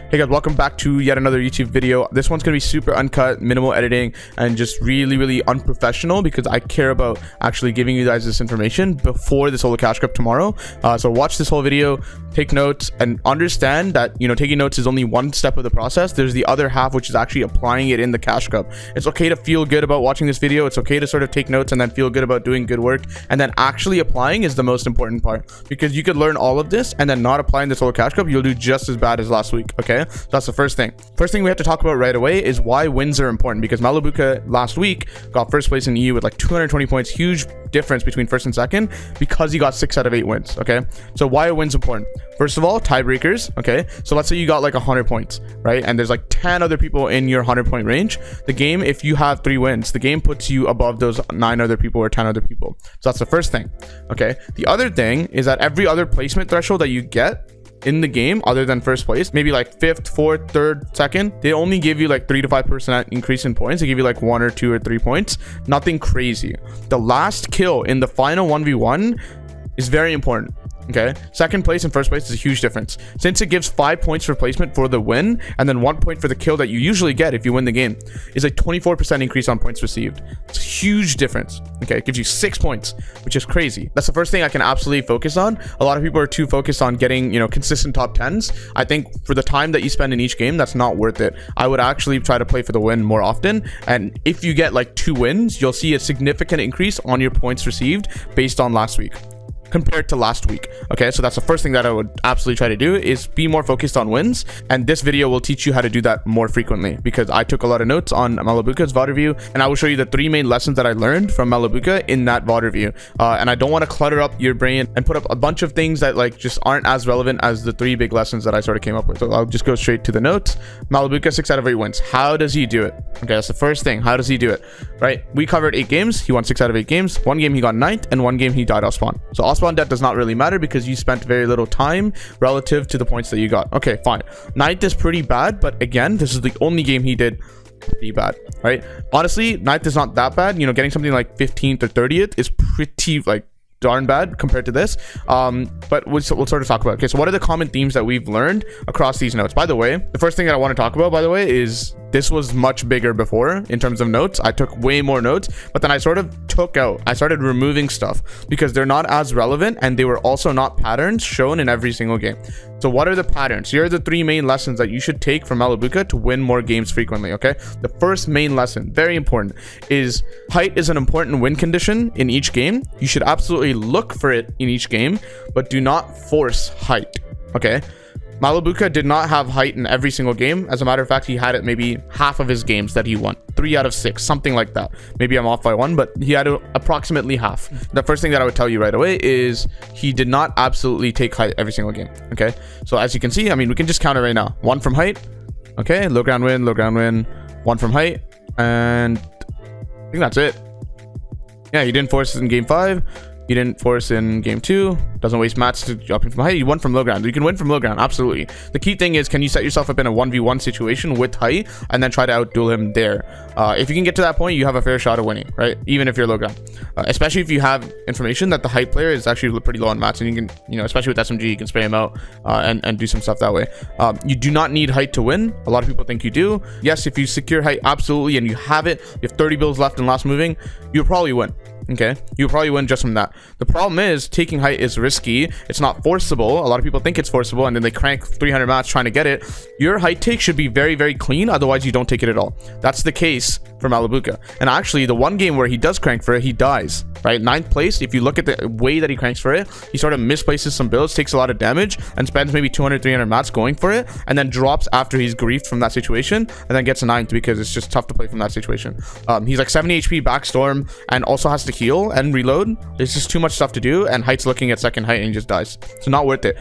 Hey guys, welcome back to yet another YouTube video. This one's gonna be super uncut, minimal editing, and just really unprofessional because I care about actually giving you guys this information before the solo cash grab tomorrow. So watch this whole video, take notes, and understand that, you know, taking notes is only one step of the process. There's the other half, which is actually applying it in the cash grab. It's okay to feel good about watching this video. It's okay to sort of take notes and then feel good about doing good work, and then actually applying is the most important part, because you could learn all of this and then not applying the solo cash grab, you'll do just as bad as last week. Okay, so that's the first thing. First thing we have to talk about right away is why wins are important, because Malibuca last week got first place in EU with like 220 points, huge difference between first and second, because he got 6 out of 8 wins. Okay, so why are wins important? First of all, tiebreakers. Okay, so let's say you got like 100 points, right, and there's like 10 other people in your 100-point range. The game, if you have 3 wins, the game puts you above those 9 other people or 10 other people. So that's the first thing. Okay, the other thing is that every other placement threshold that you get in the game, other than first place, maybe like 5th, 4th, 3rd, 2nd, they only give you like 3 to 5% increase in points. They give you like 1 or 2 or 3 points, nothing crazy. The last kill in the final 1v1 is very important. Okay, second place and first place is a huge difference, since it gives 5 points for placement for the win and then 1 point for the kill that you usually get if you win the game. Is a 24% increase on points received. It's a huge difference. Okay, it gives you 6 points, which is crazy. That's the first thing I can absolutely focus on. A lot of people are too focused on getting, you know, consistent top 10s. I think for the time that you spend in each game, that's not worth it. I would actually try to play for the win more often, and if you get like 2 wins, you'll see a significant increase on your points received based on last week compared to last week. Okay, so that's the first thing that I would absolutely try to do, is be more focused on wins, and this video will teach you how to do that more frequently, because I took a lot of notes on Malibuca's VOD review, and I will show you the 3 main lessons that I learned from Malibuca in that VOD review. And I don't want to clutter up your brain and put up a bunch of things that like just aren't as relevant as the 3 big lessons that I sort of came up with. So I'll just go straight to the notes. Malibuca 6 out of 8 wins. How does he do it? Okay, that's the first thing. How does he do it? Right, we covered 8 games. He won 6 out of 8 games. 1 game he got 9th, and 1 game he died off spawn. So off spawn death does not really matter because you spent very little time relative to the points that you got. Okay, fine. 9th is pretty bad, but again, this is the only game he did pretty bad, right? Honestly, 9th is not that bad. You know, getting something like 15th or 30th is pretty like darn bad compared to this. But we'll sort of talk about, okay, so what are the common themes that we've learned across these notes? By the way, the first thing that I want to talk about, by the way, is this was much bigger before in terms of notes. I took way more notes, but then I started removing stuff because they're not as relevant, and they were also not patterns shown in every single game. So what are the patterns? Here are the 3 main lessons that you should take from Malibuca to win more games frequently. Okay, the first main lesson, very important, is height is an important win condition in each game. You should absolutely look for it in each game, but do not force height. Okay, Malibuca did not have height in every single game. As a matter of fact, he had it maybe half of his games that he won. 3 out of 6, something like that. Maybe I'm off by 1, but he had approximately half. The first thing that I would tell you right away is he did not absolutely take height every single game. Okay, so as you can see, I mean, we can just count it right now. 1 from height. Okay, low ground win, low ground win. 1 from height, and I think that's it. Yeah, he didn't force it in game 5. You didn't force in game 2. Doesn't waste mats to dropping from height. You won from low ground. You can win from low ground, absolutely. The key thing is, can you set yourself up in a 1v1 situation with height and then try to outduel him there? If you can get to that point, you have a fair shot of winning, right? Even if you're low ground, especially if you have information that the height player is actually pretty low on mats, and you can, you know, especially with SMG, you can spray him out and do some stuff that way. You do not need height to win. A lot of people think you do. Yes, if you secure height, absolutely, and you have it, you have 30 bills left in last moving, you'll probably win. Okay, you'll probably win just from that. The problem is taking height is risky. It's not forcible. A lot of people think it's forcible, and then they crank 300 mats trying to get it. Your height take should be very clean, otherwise you don't take it at all. That's the case for Malibuca. And actually, the one game where he does crank for it, he dies, right? 9th place, if you look at the way that he cranks for it, he sort of misplaces some builds, takes a lot of damage, and spends maybe 200-300 mats going for it, and then drops after he's griefed from that situation, and then gets a 9th because it's just tough to play from that situation. He's like 70 HP backstorm, and also has to heal and reload. There's just too much stuff to do, and height's looking at second height and he just dies. So not worth it.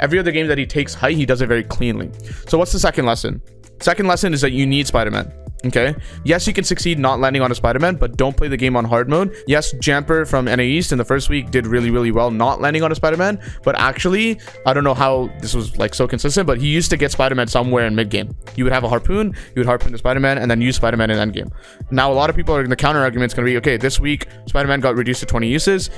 Every other game that he takes height, he does it very cleanly. So what's the second lesson? Second lesson is that you need Spider-Man. Okay, yes, you can succeed not landing on a Spider-Man, but don't play the game on hard mode. Yes, Jamper from NA East in the first week did really well not landing on a Spider-Man, but actually, I don't know how this was like so consistent, but he used to get Spider-Man somewhere in mid-game. You would have a harpoon, you would harpoon the Spider-Man, and then use Spider-Man in endgame. Now, a lot of people are in the counter argument is going to be, okay, this week, Spider-Man got reduced to 20 uses.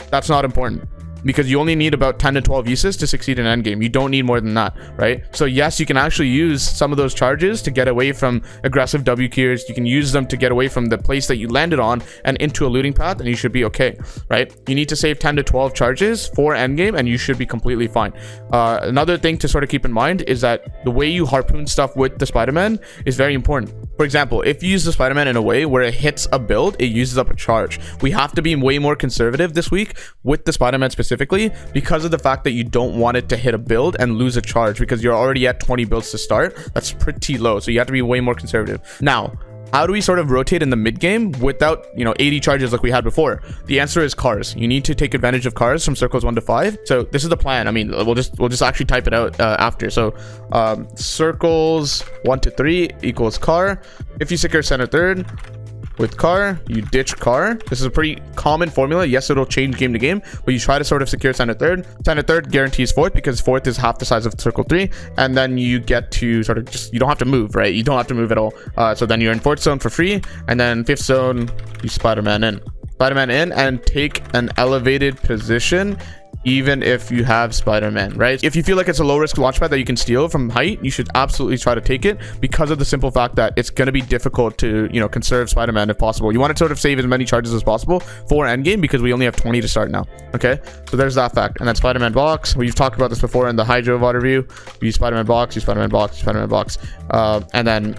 That's not important. because you only need about 10 to 12 uses to succeed in endgame. You don't need more than that, right? So yes, you can actually use some of those charges to get away from aggressive W keys. You can use them to get away from the place that you landed on and into a looting path, and you should be okay, right? You need to save 10 to 12 charges for endgame, and you should be completely fine. Another thing to sort of keep in mind is that the way you harpoon stuff with the Spider-Man is very important. For example, if you use the Spider-Man in a way where it hits a build, it uses up a charge. We have to be way more conservative this week with the Spider-Man specifically, because of the fact that you don't want it to hit a build and lose a charge, because you're already at 20 builds to start. That's pretty low, so you have to be way more conservative. Now, how do we sort of rotate in the mid game without, 80 charges like we had before? The answer is cars. You need to take advantage of cars from circles 1 to 5. So this is the plan. I mean, we'll just actually type it out after. So circles 1 to 3 equals car. If you secure center third with car, you ditch car. This is a pretty common formula. Yes, it'll change game to game, but you try to sort of secure center third. Center third guarantees fourth, because fourth is half the size of circle 3, and then you get to sort of just, you don't have to move, right? You don't have to move at all. So then you're in fourth zone for free, and then fifth zone, you Spider-Man in. Spider-Man in and take an elevated position, even if you have Spider-Man, right? If you feel like it's a low risk launch pad that you can steal from height, you should absolutely try to take it, because of the simple fact that it's going to be difficult to, conserve Spider-Man if possible. You want to sort of save as many charges as possible for endgame, because we only have 20 to start now. Okay, so there's that fact. And then Spider-Man box, we've talked about this before in the Hydro VOD review. We use Spider-Man box, use Spider-Man box, use Spider-Man box, and then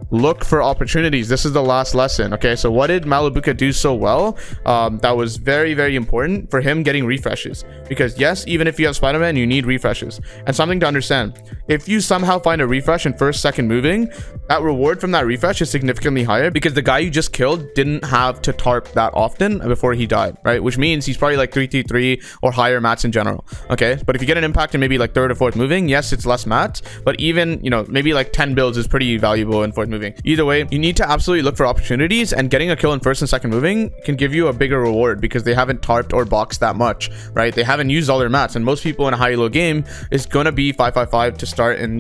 look for opportunities. This is the last lesson. Okay, so what did Malibuca do so well? That was very, very important for him, getting refreshes, because yes, even if you have Spider-Man, you need refreshes. And something to understand, if you somehow find a refresh in first, second moving, that reward from that refresh is significantly higher, because the guy you just killed didn't have to tarp that often before he died, right? Which means he's probably like 3T3 or higher mats in general. Okay, but if you get an impact in maybe like third or fourth moving, yes, it's less mats, but even, maybe like 10 builds is pretty valuable in fourth moving. Either way, you need to absolutely look for opportunities, and getting a kill in first and second moving can give you a bigger reward, because they haven't tarped or boxed that much, right? They haven't used all their mats, and most people in a high-low game is gonna be 5-5-5 to start in,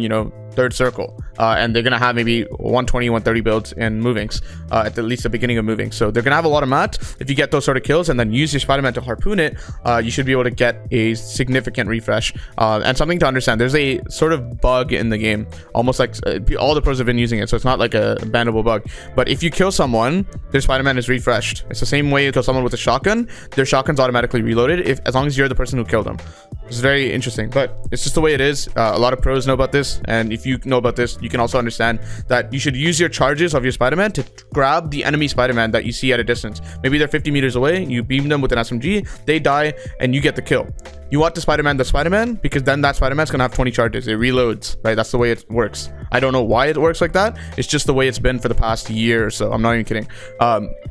third circle, and they're gonna have maybe 120, 130 builds in movings, at least the beginning of moving. So they're gonna have a lot of mats. If you get those sort of kills and then use your Spider-Man to harpoon it, you should be able to get a significant refresh. And something to understand, there's a sort of bug in the game, almost like all the pros have been using it, so it's not like a bannable bug, but if you kill someone, their Spider-Man is refreshed. It's the same way you kill someone with a shotgun, their shotgun's automatically reloaded as long as you're the person who killed them. It's very interesting, but it's just the way it is. A lot of pros know about this, and if you know about this, you can also understand that you should use your charges of your Spider-Man to grab the enemy Spider-Man that you see at a distance. Maybe they're 50 meters away, you beam them with an SMG, they die, and you get the kill. You want the Spider-Man, because then that Spider-Man's gonna have 20 charges. It reloads, right? That's the way it works. I don't know why it works like that. It's just the way it's been for the past year or so. I'm not even kidding.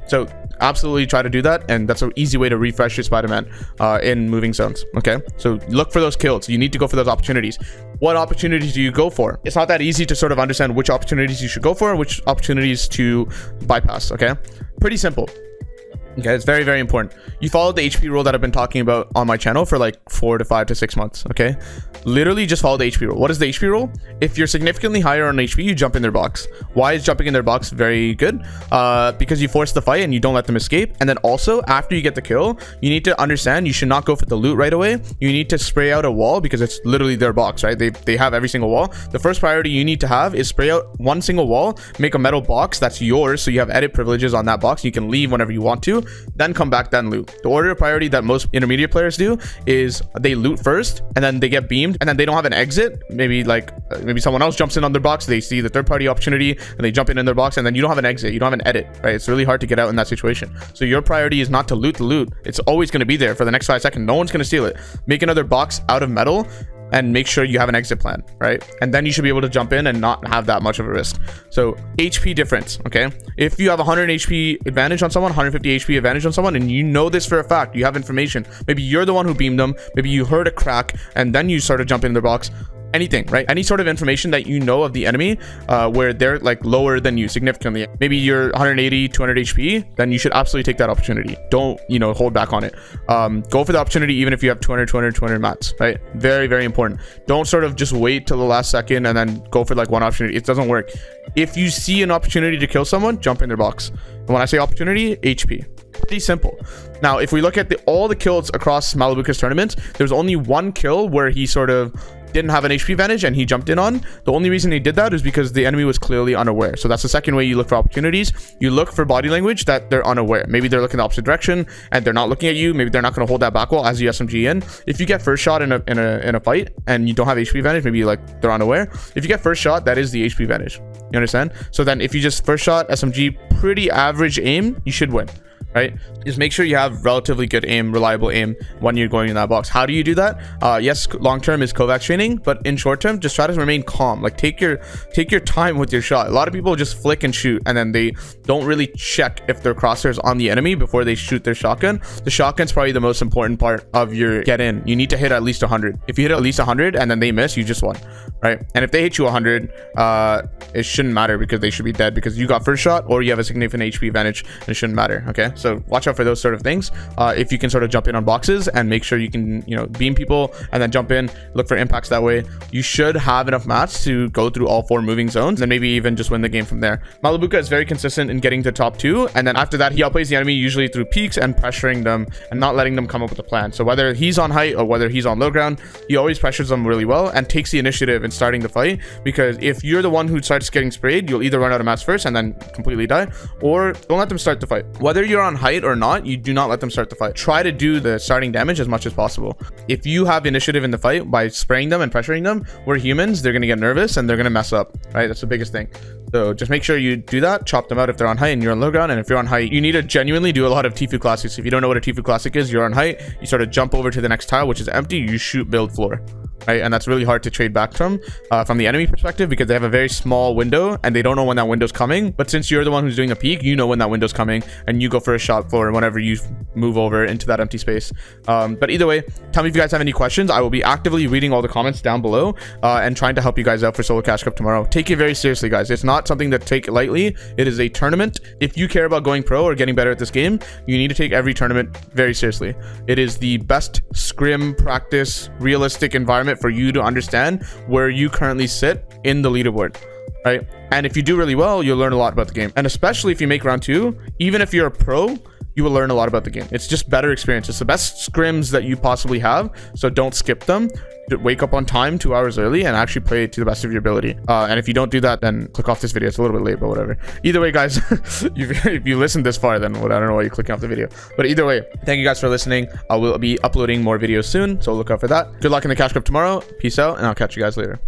So absolutely try to do that, and that's an easy way to refresh your Spider-Man in moving zones. Okay, so look for those kills. You need to go for those opportunities. What opportunities do you go for? It's not that easy to sort of understand which opportunities you should go for, which opportunities to bypass. Okay, pretty simple. Okay, it's very, very important. You follow the HP rule that I've been talking about on my channel for like 4 to 5 to 6 months. Okay, literally just follow the HP rule. What is the HP rule? If you're significantly higher on HP, you jump in their box. Why is jumping in their box very good? Because you force the fight and you don't let them escape. And then also, after you get the kill, you need to understand you should not go for the loot right away. You need to spray out a wall, because it's literally their box, right? They have every single wall. The first priority you need to have is spray out one single wall, make a metal box that's yours, so you have edit privileges on that box. You can leave whenever you want to, then come back, then loot. The order of priority that most intermediate players do is they loot first, and then they get beamed, and then they don't have an exit. Maybe someone else jumps in on their box, they see the third party opportunity, and they jump in their box, and then you don't have an exit, you don't have an edit, right? It's really hard to get out in that situation. So your priority is not to loot the loot. It's always going to be there for the next 5 seconds. No one's going to steal it. Make another box out of metal, and make sure you have an exit plan, right? And then you should be able to jump in and not have that much of a risk. So HP difference, okay? If you have 100 HP advantage on someone, 150 HP advantage on someone, and you know this for a fact, you have information, maybe you're the one who beamed them, maybe you heard a crack, and then you sort of jump in their box, anything, right? Any sort of information that you know of the enemy, where they're like lower than you significantly, maybe you're 180, 200 HP, then you should absolutely take that opportunity. Don't, hold back on it. Go for the opportunity even if you have 200 mats, right? Very, very important. Don't sort of just wait till the last second and then go for like one opportunity. It doesn't work. If you see an opportunity to kill someone, jump in their box. And when I say opportunity, HP. Pretty simple. Now, if we look at all the kills across Malibuca's tournaments, there's only one kill where he sort of didn't have an HP advantage and he jumped in on. The only reason he did that is because the enemy was clearly unaware. So that's the second way you look for opportunities. You look for body language that they're unaware. Maybe they're looking the opposite direction and they're not looking at you. Maybe they're not going to hold that back wall as you SMG in. If you get first shot in a fight and you don't have HP advantage, maybe like they're unaware. If you get first shot, that is the HP advantage. You understand? So then if you just first shot SMG, pretty average aim, you should win. Right? Just make sure you have relatively good aim, reliable aim when you're going in that box. How do you do that? Yes, long term is Kovacs training, but in short term, just try to remain calm. Like take your time with your shot. A lot of people just flick and shoot, and then they don't really check if their crosshairs on the enemy before they shoot their shotgun. The shotgun's probably the most important part of your get in. You need to hit at least 100. If you hit at least 100 and then they miss, you just won, right? And if they hit you 100, it shouldn't matter because they should be dead because you got first shot or you have a significant HP advantage, and it shouldn't matter. Okay, so watch out for those sort of things. If you can sort of jump in on boxes and make sure you can, you know, beam people and then jump in, look for impacts that way, you should have enough mats to go through all 4 moving zones and maybe even just win the game from there. Malibuca is very consistent in getting to top 2, and then after that he outplays the enemy usually through peaks and pressuring them and not letting them come up with a plan. So whether he's on height or whether he's on low ground, he always pressures them really well and takes the initiative in starting the fight, because if you're the one who starts getting sprayed, you'll either run out of mats first and then completely die, or don't let them start the fight. Whether you're on height or not, you do not let them start the fight. Try to do the starting damage as much as possible. If you have initiative in the fight by spraying them and pressuring them, we're humans, they're gonna get nervous and they're gonna mess up, right? That's the biggest thing. So just make sure you do that, chop them out if they're on height and you're on low ground. And if you're on height, you need to genuinely do a lot of Tfue classics. If you don't know what a Tfue classic is, you're on height, you sort of jump over to the next tile, which is empty, you shoot build floor, right? And that's really hard to trade back from the enemy perspective, because they have a very small window and they don't know when that window's coming. But since you're the one who's doing a peak, you know when that window's coming and you go for a shot floor whenever you move over into that empty space. But either way, tell me if you guys have any questions. I will be actively reading all the comments down below and trying to help you guys out for Solo Cash Cup tomorrow. Take it very seriously, guys. It's not something to take lightly. It is a tournament. If you care about going pro or getting better at this game, you need to take every tournament very seriously. It is the best scrim practice, realistic environment for you to understand where you currently sit in the leaderboard, right? And if you do really well, you'll learn a lot about the game. And especially if you make round 2, even if you're a pro, you will learn a lot about the game. It's just better experience. It's the best scrims that you possibly have, so don't skip them. Wake up on time 2 hours early and actually play it to the best of your ability. And if you don't do that, then click off this video. It's a little bit late, but whatever. Either way, guys, if you listened this far, then I don't know why you're clicking off the video. But either way, thank you guys for listening. I will be uploading more videos soon, so look out for that. Good luck in the Cash Cup tomorrow. Peace out, and I'll catch you guys later.